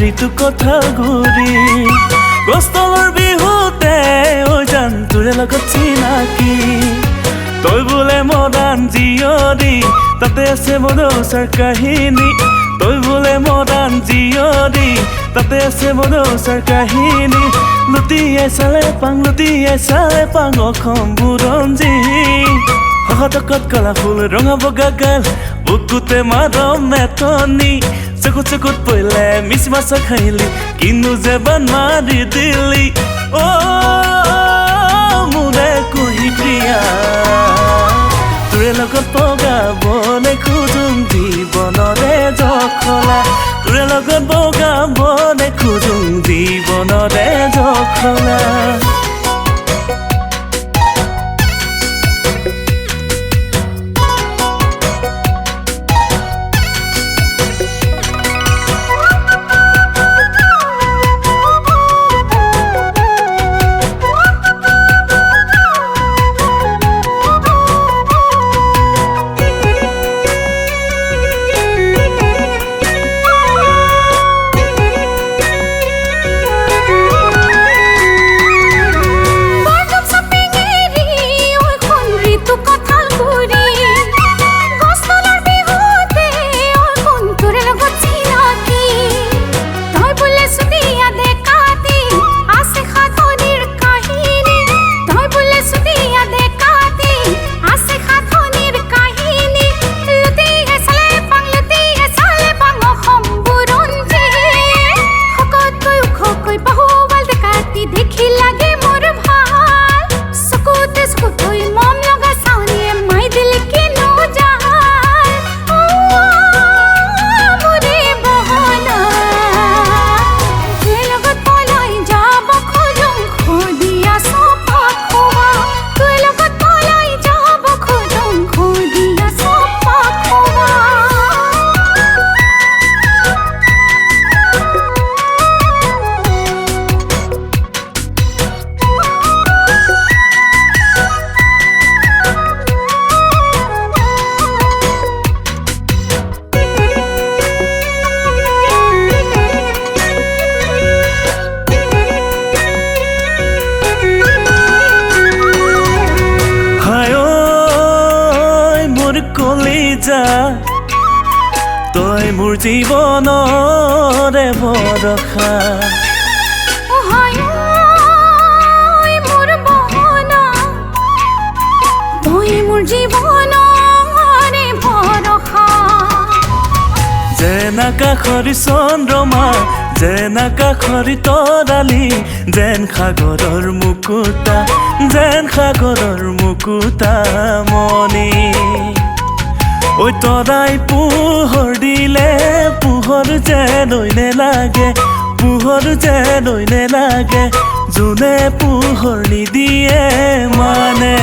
ঋতু কথা ঘূৰি গছতলৰ বিহুতে জান তোৰে লগত চিনাকি তই বোলে মৰাণ জীয়ৰী তাতে আছে মনোচাৰ কাহিনী তই বোলে মৰাণ জীয়ৰী তাতে আছে মনোচাৰ কাহিনী লুটিয়াই চালে পাং অসম বুৰঞ্জী হতকত কলা ফুল ৰঙা বগা গাল বুকুতে মাৰম মেথনি চকুত পইলে মিছ মাছ খাইলি কিনো যে বান মাৰি দিলি অ মোৰে কহি প্ৰিয়া তোৰে লগত বগাবলে খোজোঁ জীৱনৰে জখলা তোৰে লগত বগাবলে খোজোঁ জীৱনৰে জখলা তই মোৰ জীৱনৰে ভৰসা তই মোৰ জীৱনৰে ভৰসা যেন আকাশৰ চন্দ্ৰমা যেন আকাশৰ তৰালি যেন সাগৰৰ মুকুতা মনি ঐ তৰাই পোহৰ দিলে পোহৰ যেন নেলাগে যোনে পোহৰ নিদিয়ে মানে